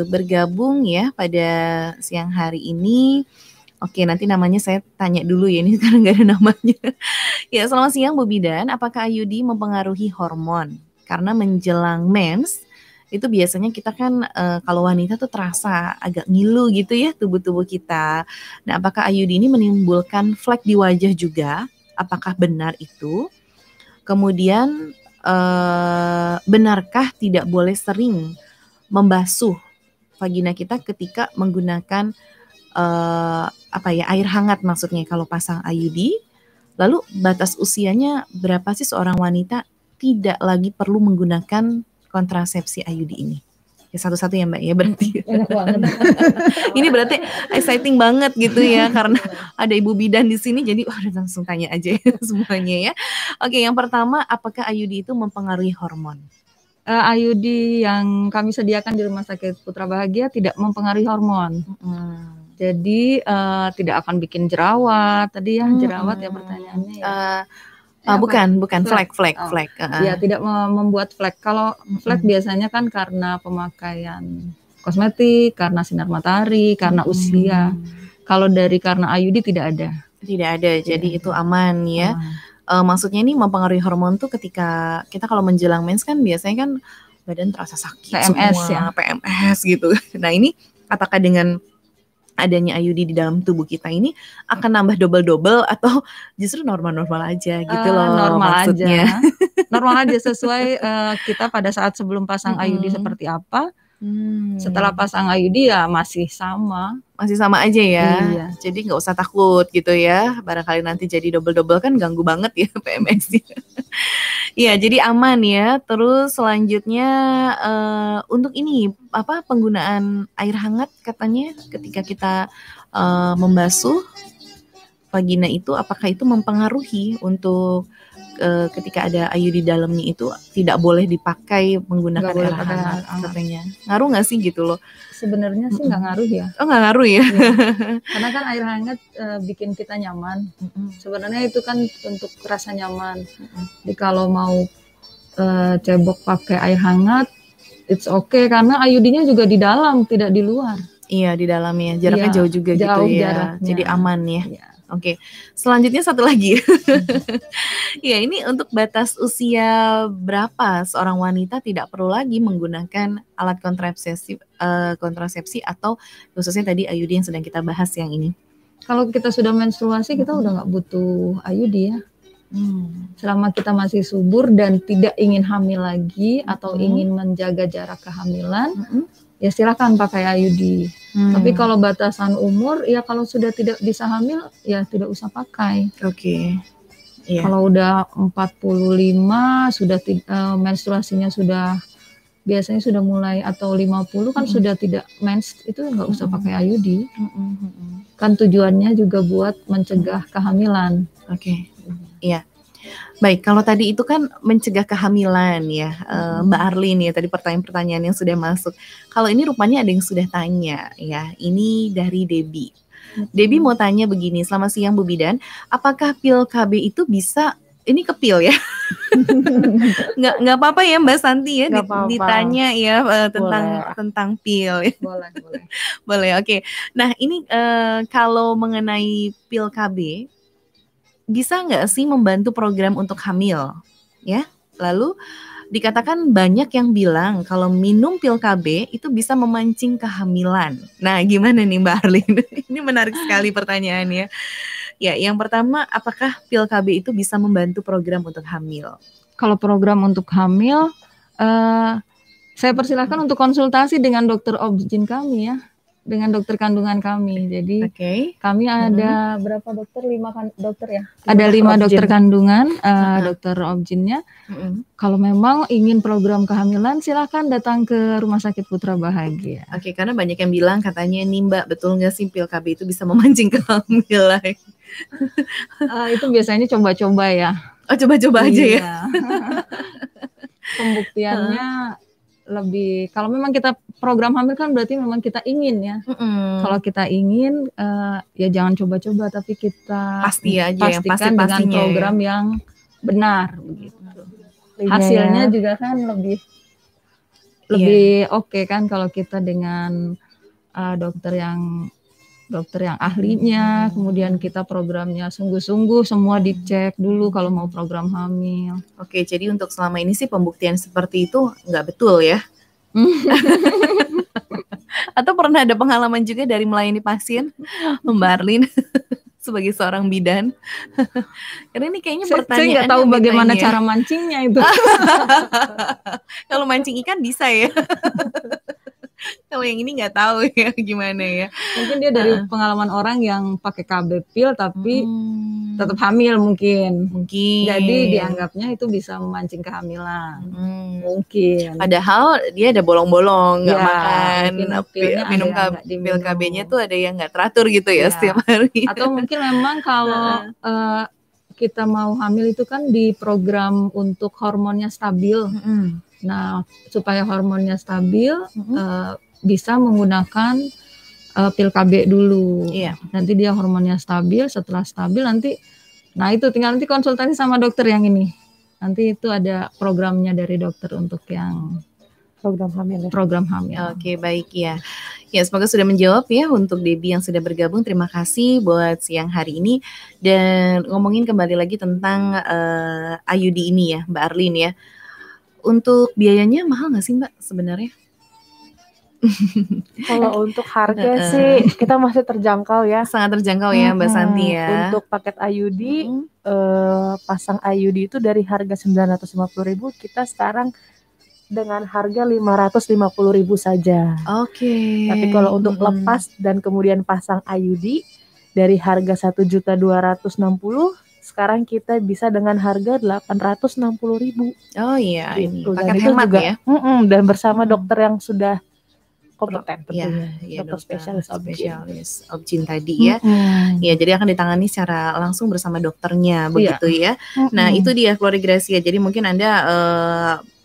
bergabung ya pada siang hari ini. Oke, nanti namanya saya tanya dulu ya, ini karena nggak ada namanya. Ya, selamat siang Bu Bidan, apakah IUD mempengaruhi hormon? Karena menjelang mens, itu biasanya kita kan kalau wanita tuh terasa agak ngilu gitu ya tubuh-tubuh kita. Nah, apakah IUD ini menimbulkan flek di wajah juga? Apakah benar itu? Kemudian benarkah tidak boleh sering membasuh vagina kita ketika menggunakan air hangat, maksudnya kalau pasang IUD? Lalu batas usianya berapa sih seorang wanita tidak lagi perlu menggunakan kontrasepsi IUD ini? Ya, satu-satu ya Mbak ya berarti. Enak banget. Ini berarti exciting banget gitu ya, karena ada Ibu Bidan di sini, jadi langsung tanya aja ya semuanya ya. Oke, yang pertama, apakah IUD itu mempengaruhi hormon? IUD yang kami sediakan di Rumah Sakit Putra Bahagia tidak mempengaruhi hormon. Jadi tidak akan bikin jerawat. Tadi ya jerawat ya pertanyaannya ya. Bukan flek. Ya, tidak membuat flek. Kalau flek biasanya kan karena pemakaian kosmetik, karena sinar matahari, karena usia. Kalau karena IUD tidak ada. Tidak ada, jadi itu aman ya. Maksudnya ini mempengaruhi hormon tuh ketika kita kalau menjelang mens kan biasanya kan badan terasa sakit, PMS semua, ya. PMS gitu. Nah, ini apakah dengan adanya IUD di dalam tubuh kita ini akan nambah double-double atau justru normal-normal aja gitu loh normal maksudnya? Normal aja sesuai kita pada saat sebelum pasang IUD seperti apa. Setelah pasang IUD ya masih sama aja ya. Iya. Jadi nggak usah takut gitu ya, barangkali nanti jadi double-double kan ganggu banget ya PMS. Iya, jadi aman ya. Terus selanjutnya untuk ini penggunaan air hangat katanya ketika kita membasuh vagina itu, apakah itu mempengaruhi untuk ketika ada IUD di dalamnya itu tidak boleh dipakai menggunakan air hangat katanya. Ngaruh nggak sih gitu loh? Sebenarnya sih nggak ngaruh ya. Oh, nggak ngaruh ya? Karena kan air hangat bikin kita nyaman. Sebenarnya itu kan untuk rasa nyaman. Jadi kalau mau cebok pakai air hangat, it's okay karena IUD-nya juga di dalam, tidak di luar. Iya, di dalamnya. Jaraknya jauh juga gitu ya. Jaraknya. Jadi aman ya. Iya. Oke, selanjutnya satu lagi. Ya, ini untuk batas usia berapa seorang wanita tidak perlu lagi menggunakan alat kontrasepsi atau khususnya tadi IUD yang sedang kita bahas yang ini? Kalau kita sudah menstruasi, kita udah nggak butuh IUD ya. Selama kita masih subur dan tidak ingin hamil lagi atau ingin menjaga jarak kehamilan, ya silakan pakai IUD. Tapi kalau batasan umur, ya kalau sudah tidak bisa hamil, ya tidak usah pakai. Oke. Iya. Kalau udah 45, sudah menstruasinya sudah biasanya sudah mulai, atau 50 kan sudah tidak mens, itu nggak usah pakai IUD. Kan tujuannya juga buat mencegah kehamilan. Oke. Iya. Baik, kalau tadi itu kan mencegah kehamilan ya, Mbak Arlin ya, tadi pertanyaan-pertanyaan yang sudah masuk. Kalau ini rupanya ada yang sudah tanya ya, ini dari Debbie. Debbie mau tanya begini, selamat siang Bu Bidan, apakah pil KB itu bisa, ini ke pil ya? nggak apa-apa ya Mbak Santi ya, Nggak apa-apa. ditanya ya tentang pil ya. Boleh. Boleh, oke. Nah ini kalau mengenai pil KB, bisa nggak sih membantu program untuk hamil? Ya, lalu dikatakan banyak yang bilang kalau minum pil KB itu bisa memancing kehamilan. Nah, gimana nih Mbak Arlin? Ini menarik sekali pertanyaannya. Ya, yang pertama, apakah pil KB itu bisa membantu program untuk hamil? Kalau program untuk hamil, saya persilahkan untuk konsultasi dengan dokter obgyn kami ya, dengan dokter kandungan kami. Jadi kami ada berapa dokter? 5 dokter ya. Ada 5 dokter kandungan, dokter obgynnya. Kalau memang ingin program kehamilan, silakan datang ke Rumah Sakit Putra Bahagia. Oke, karena banyak yang bilang katanya nih Mbak, betul nggak sih pil KB itu bisa memancing kehamilan? Itu biasanya coba-coba ya. Oh, coba-coba aja ya. Pembuktiannya lebih, kalau memang kita program hamil kan berarti memang kita ingin ya. Kalau kita ingin ya jangan coba-coba, tapi kita pasti aja pastikan yang dengan program yang benar begitu. Hasilnya juga kan lebih oke kan kalau kita dengan dokter yang ahlinya, kemudian kita programnya sungguh-sungguh semua dicek dulu kalau mau program hamil. Oke, jadi untuk selama ini sih pembuktian seperti itu nggak betul ya? Atau pernah ada pengalaman juga dari melayani pasien, Mbak Arlin, sebagai seorang bidan? Karena ini kayaknya pertanyaan. Saya nggak tahu bagaimana cara mancingnya itu. Kalau mancing ikan bisa ya. Kalau yang ini nggak tahu ya gimana ya. Mungkin dia dari pengalaman orang yang pakai KB pil tapi tetap hamil mungkin. Jadi dianggapnya itu bisa memancing kehamilan. Mungkin. Padahal dia ada bolong-bolong nggak Ya, makan. Minum pil KB-nya tuh ada yang nggak teratur gitu ya setiap hari. Atau mungkin memang kalau kita mau hamil itu kan di program untuk hormonnya stabil. Nah, supaya hormonnya stabil, bisa menggunakan pil KB dulu. Nanti dia hormonnya stabil, setelah stabil nanti, nah itu tinggal nanti konsultasi sama dokter yang ini. Nanti itu ada programnya dari dokter untuk yang program hamil. Program hamil. Oke, baik ya. Ya, semoga sudah menjawab ya untuk Debbie yang sudah bergabung. Terima kasih buat siang hari ini. Dan ngomongin kembali lagi tentang IUD ini ya, Mbak Arlin ya. Untuk biayanya mahal nggak sih Mbak sebenarnya? Kalau untuk harga sih kita masih terjangkau ya. Sangat terjangkau ya Mbak Santi ya. Untuk paket IUD, pasang IUD itu dari harga 950.000 kita sekarang dengan harga 550.000 saja. Oke. Tapi kalau untuk lepas dan kemudian pasang IUD dari harga 1.260.000 sekarang kita bisa dengan harga 860.000. Oh iya, gitu. Ini paket hemat juga, ya. Dan bersama dokter yang sudah kompeten tentunya. Ya, dokter spesialis obgyn tadi ya. Ya, jadi akan ditangani secara langsung bersama dokternya begitu ya. Nah, itu dia keluarga Gracia. Jadi mungkin Anda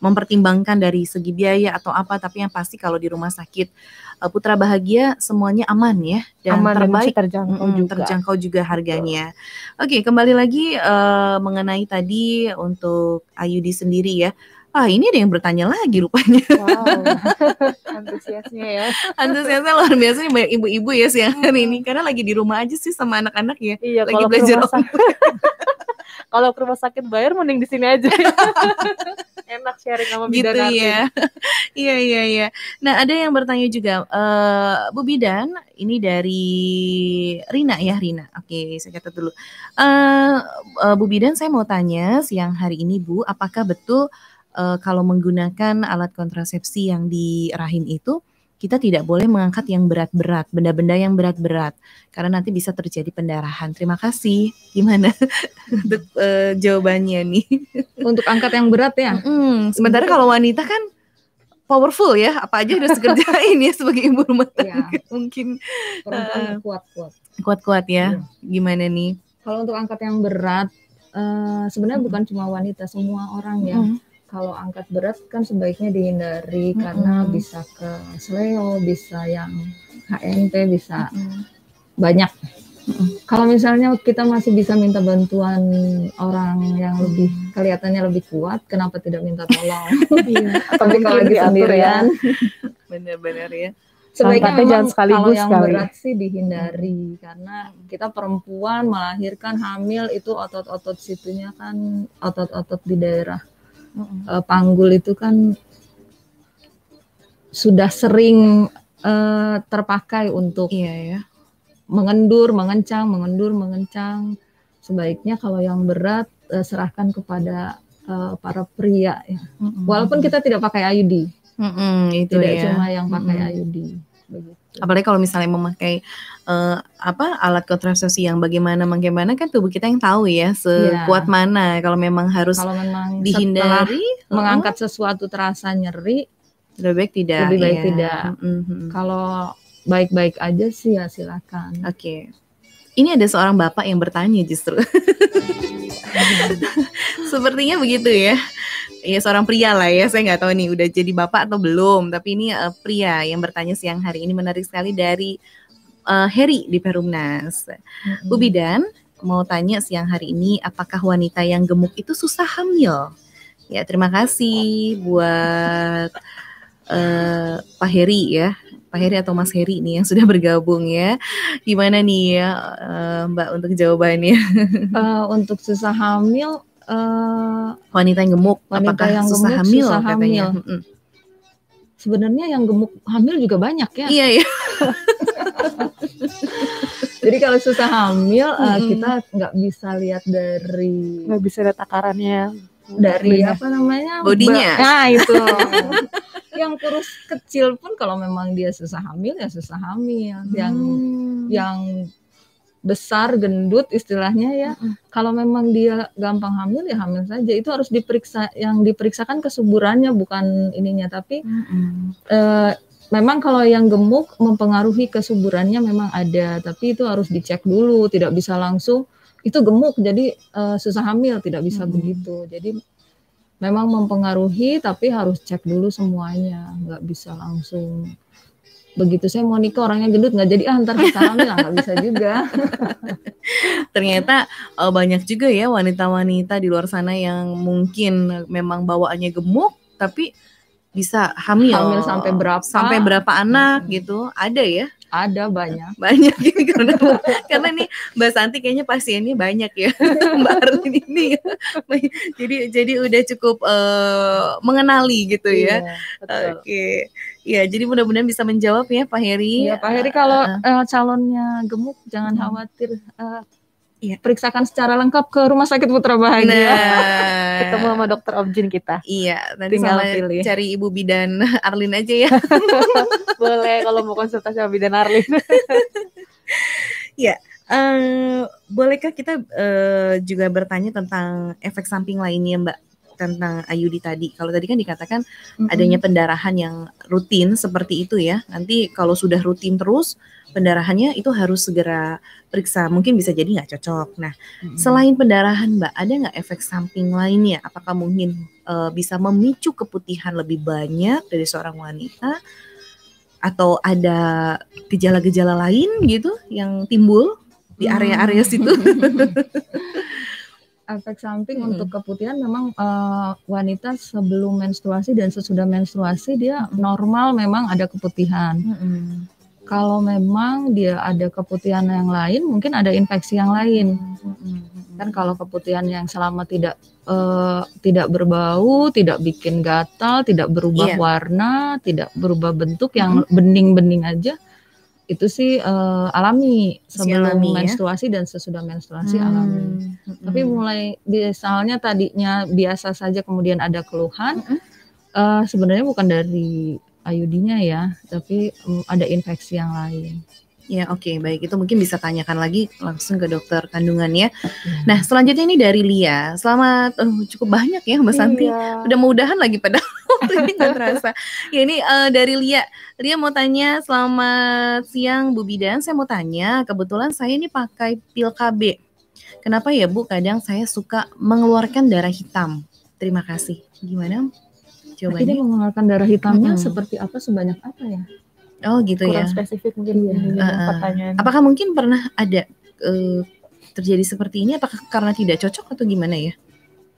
mempertimbangkan dari segi biaya atau apa, tapi yang pasti kalau di rumah sakit Putra Bahagia semuanya aman ya, dan aman terbaik, dan terjangkau juga harganya. Oke, kembali lagi mengenai tadi untuk IUD sendiri ya. Ini ada yang bertanya lagi rupanya. Wow, antusiasnya ya. Antusiasnya luar biasa nih, banyak ibu-ibu ya siang hari ini, karena lagi di rumah aja sih sama anak-anak ya. Iya, lagi belajar. Kalau ke rumah sakit bayar mending di sini aja. Enak sharing sama bidan gitu ya. Iya. Nah, ada yang bertanya juga, Bu Bidan, ini dari Rina ya, Rina. Oke, saya catat dulu. Bu Bidan, saya mau tanya siang hari ini Bu, apakah betul kalau menggunakan alat kontrasepsi yang di rahim itu kita tidak boleh mengangkat yang berat-berat, benda-benda yang berat-berat, karena nanti bisa terjadi pendarahan. Terima kasih. Gimana untuk jawabannya nih? Untuk angkat yang berat ya? Sementara kalau wanita kan powerful ya, apa aja harus kerjain ya sebagai ibu rumah tangga. Mungkin perempuan kuat-kuat ya. Gimana nih? Kalau untuk angkat yang berat, sebenarnya bukan cuma wanita, semua orang ya. Kalau angkat berat kan sebaiknya dihindari karena bisa ke sleo, bisa yang HNP, bisa banyak. Kalau misalnya kita masih bisa minta bantuan orang yang lebih kelihatannya lebih kuat, kenapa tidak minta tolong? Tapi kalau lagi sendirian, benar-benar ya. Sebaiknya Angkatnya jangan memang sekaligus kalau yang kali. berat sih dihindari karena kita perempuan melahirkan hamil itu otot-otot situnya kan otot-otot di daerah panggul itu kan sudah sering terpakai untuk mengendur, mengencang. Sebaiknya kalau yang berat serahkan kepada para pria ya. Walaupun kita tidak pakai IUD. Itu Tidak ya. cuma yang pakai IUD. Begitu. Apalagi kalau misalnya memakai alat kontrasepsi yang bagaimana kan tubuh kita yang tahu ya sekuat mana. Kalau memang harus Kalau memang dihindari, mengangkat sesuatu terasa nyeri, lebih baik tidak. Lebih baik ya. tidak. Kalau baik-baik aja sih ya silakan. Oke. Ini ada seorang bapak yang bertanya justru. Sepertinya begitu ya. Ya seorang pria lah ya, saya nggak tahu nih udah jadi bapak atau belum. Tapi ini pria yang bertanya siang hari ini, menarik sekali, dari Heri di Perumnas. Bu Bidan mau tanya siang hari ini, apakah wanita yang gemuk itu susah hamil? Ya terima kasih buat Pak Heri ya. Pak Heri atau Mas Heri nih yang sudah bergabung ya. Gimana nih ya Mbak untuk jawabannya? Untuk susah hamil, wanita yang gemuk, wanita apakah yang susah gemuk hamil susah katanya? hamil. Sebenarnya yang gemuk hamil juga banyak ya. Iya ya. Jadi kalau susah hamil kita nggak bisa lihat dari, nggak bisa lihat takarannya, dari apa namanya, bodinya. Nah itu. Yang kurus kecil pun kalau memang dia susah hamil ya susah hamil. Yang besar gendut istilahnya ya, kalau memang dia gampang hamil ya hamil saja. Itu harus diperiksa, yang diperiksakan kesuburannya bukan ininya, tapi memang kalau yang gemuk mempengaruhi kesuburannya memang ada, tapi itu harus dicek dulu, tidak bisa langsung itu gemuk jadi susah hamil, tidak bisa begitu. Jadi memang mempengaruhi, tapi harus cek dulu semuanya, nggak bisa langsung begitu saya mau nikah orangnya gendut nggak jadi ntar bisa hamil, nggak bisa juga. Ternyata banyak juga ya wanita-wanita di luar sana yang mungkin memang bawaannya gemuk tapi bisa hamil sampai berapa anak gitu, ada ya? Ada banyak ini karena nih Mbak Santi kayaknya pasiennya banyak ya Mbak Arlin ini ya. jadi udah cukup mengenali gitu ya. Oke. Ya, jadi mudah-mudahan bisa menjawab ya Pak Heri. Ya Pak Heri, kalau calonnya gemuk jangan khawatir. Periksakan secara lengkap ke Rumah Sakit Putra Bahagia. Nah, ketemu sama dokter objin kita. Iya, nanti tinggal pilih. Cari Ibu Bidan Arlin aja ya. Boleh kalau mau konsultasi sama Bidan Arlin. Ya, bolehkah kita juga bertanya tentang efek samping lainnya Mbak, tentang IUD tadi? Kalau tadi kan dikatakan adanya pendarahan yang rutin seperti itu ya. Nanti kalau sudah rutin terus pendarahannya itu harus segera periksa, mungkin bisa jadi nggak cocok. Nah, selain pendarahan Mbak, ada nggak efek samping lainnya? Apakah mungkin bisa memicu keputihan lebih banyak dari seorang wanita? Atau ada gejala-gejala lain gitu yang timbul di area-area situ? Efek samping untuk keputihan memang wanita sebelum menstruasi dan sesudah menstruasi dia normal memang ada keputihan. Kalau memang dia ada keputihan yang lain, mungkin ada infeksi yang lain. Kan kalau keputihan yang selama tidak berbau, tidak bikin gatal, tidak berubah warna, tidak berubah bentuk, yang bening-bening aja, itu sih alami sebelum menstruasi dan sesudah menstruasi alami. Tapi mulai misalnya tadinya biasa saja kemudian ada keluhan, sebenarnya bukan dari IUD-nya ya, tapi ada infeksi yang lain. Ya oke, baik, itu mungkin bisa tanyakan lagi langsung ke dokter kandungan ya. Nah selanjutnya ini dari Lia. Selamat, cukup banyak ya Mbak Santi. Udah mau udahan lagi padahal waktu ini nggak terasa. Ya ini dari Lia. Lia mau tanya, selamat siang Bu Bidan. Saya mau tanya, kebetulan saya ini pakai pil KB. Kenapa ya Bu, kadang saya suka mengeluarkan darah hitam? Terima kasih. Gimana Ini jawabannya? mengeluarkan darah hitamnya Mm-mm. seperti apa, sebanyak apa ya? Oh gitu ya. Kurang spesifik mungkin pertanyaan. Apakah mungkin pernah ada terjadi seperti ini? Apakah karena tidak cocok atau gimana ya?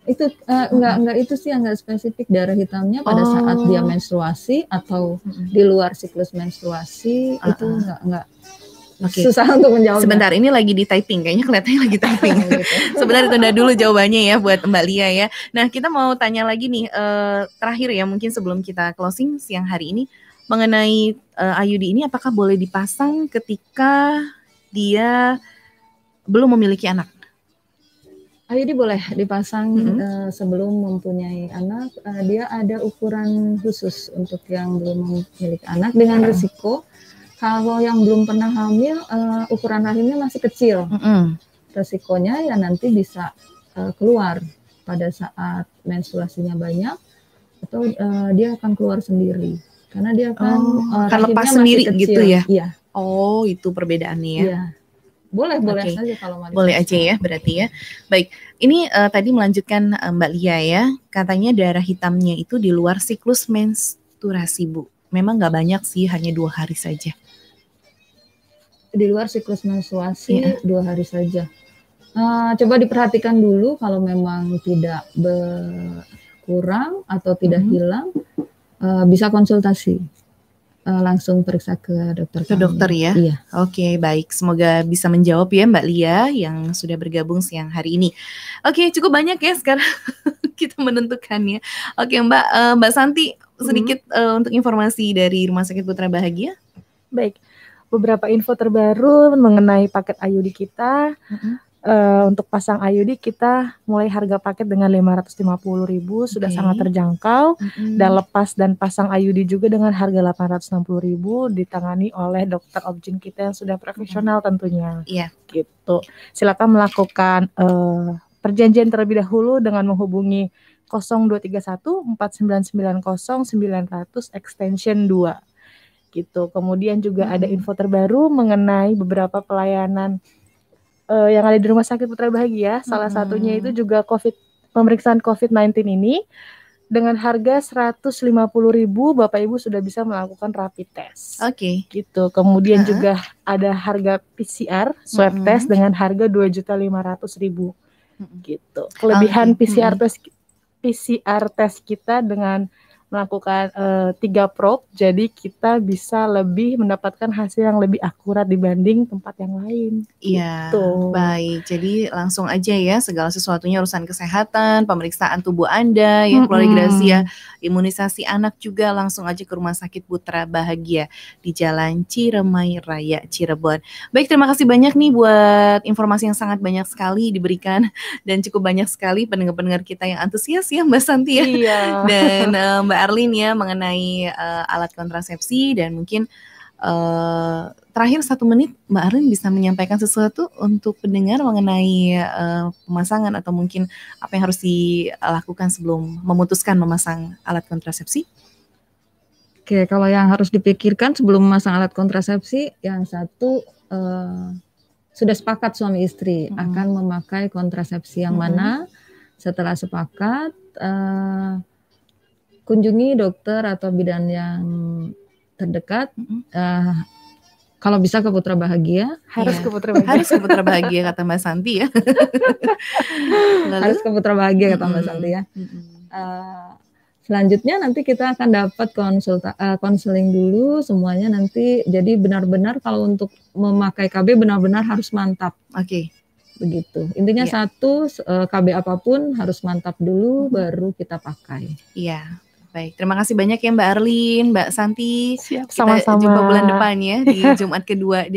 Itu enggak itu sih, enggak spesifik darah hitamnya pada saat dia menstruasi atau di luar siklus menstruasi, itu enggak Oke. susah untuk menjawab. Sebentar, ini lagi di typing, kayaknya kelihatannya lagi typing. Sebentar, ditunda dulu jawabannya ya buat Mbak Lia ya. Nah, kita mau tanya lagi nih, terakhir ya mungkin sebelum kita closing siang hari ini, mengenai IUD ini apakah boleh dipasang ketika dia belum memiliki anak? IUD boleh dipasang sebelum mempunyai anak. Dia ada ukuran khusus untuk yang belum memiliki anak dengan risiko. Kalau yang belum pernah hamil, ukuran rahimnya masih kecil. Resikonya ya nanti bisa keluar pada saat menstruasinya banyak, atau dia akan keluar sendiri. Karena dia akan lepas rahimnya sendiri masih kecil. gitu ya? Iya. Oh, itu perbedaannya ya? Iya. Boleh Oke. saja kalau mau. Boleh aja ya berarti ya. Baik, ini tadi melanjutkan Mbak Lia ya. Katanya darah hitamnya itu di luar siklus menstruasi Bu. Memang nggak banyak sih, hanya 2 hari saja. Di luar siklus menstruasi 2 hari saja. Coba diperhatikan dulu, kalau memang tidak berkurang atau tidak hilang, bisa konsultasi. Langsung periksa ke dokter. Ke dokter ya? Iya. Oke, baik. Semoga bisa menjawab ya Mbak Lia yang sudah bergabung siang hari ini. Oke, cukup banyak ya sekarang kita menentukannya. Oke Mbak Santi, sedikit untuk informasi dari Rumah Sakit Putra Bahagia. Baik, beberapa info terbaru mengenai paket IUD kita. Untuk pasang IUD kita mulai harga paket dengan 550.000 sudah sangat terjangkau. Dan lepas dan pasang IUD juga dengan harga 860.000 ditangani oleh dokter objin kita yang sudah profesional tentunya. Iya. Gitu. Silakan melakukan perjanjian terlebih dahulu dengan menghubungi 0231 4990 900 extension 2. Gitu. Kemudian juga ada info terbaru mengenai beberapa pelayanan yang ada di Rumah Sakit Putra Bahagia. Salah satunya itu juga pemeriksaan COVID-19 ini dengan harga 150.000 Bapak Ibu sudah bisa melakukan rapid test. Oke. Gitu. Kemudian juga ada harga PCR swab test dengan harga 2.500.000. Gitu. Kelebihan PCR test kita dengan melakukan 3 probe, jadi kita bisa lebih mendapatkan hasil yang lebih akurat dibanding tempat yang lain. Iya, gitu. Baik. Jadi langsung aja ya, segala sesuatunya urusan kesehatan, pemeriksaan tubuh Anda, ya keluarga Grazia, imunisasi anak juga langsung aja ke Rumah Sakit Putra Bahagia di Jalan Ciremai Raya, Cirebon. Baik, terima kasih banyak nih buat informasi yang sangat banyak sekali diberikan dan cukup banyak sekali pendengar-pendengar kita yang antusias ya Mbak Santi ya. Iya. Dan Mbak Arlin ya mengenai alat kontrasepsi, dan mungkin terakhir 1 menit Mbak Arlin bisa menyampaikan sesuatu untuk pendengar mengenai pemasangan atau mungkin apa yang harus dilakukan sebelum memutuskan memasang alat kontrasepsi. Oke, kalau yang harus dipikirkan sebelum memasang alat kontrasepsi, yang satu sudah sepakat suami istri akan memakai kontrasepsi yang mana. Setelah sepakat, kunjungi dokter atau bidan yang terdekat. Kalau bisa ke Putra Bahagia. Harus ke Putra Bahagia. Harus ke Putra Bahagia kata Mbak Santi ya. Harus ke Putra Bahagia kata Mbak Santi ya. Selanjutnya nanti kita akan dapat konseling dulu semuanya nanti. Jadi benar-benar kalau untuk memakai KB benar-benar harus mantap. Oke. Begitu. Intinya satu, KB apapun harus mantap dulu baru kita pakai. Iya. Baik, terima kasih banyak ya Mbak Arlin, Mbak Santi. Siap, kita sama-sama. jumpa bulan depan ya di Jumat kedua.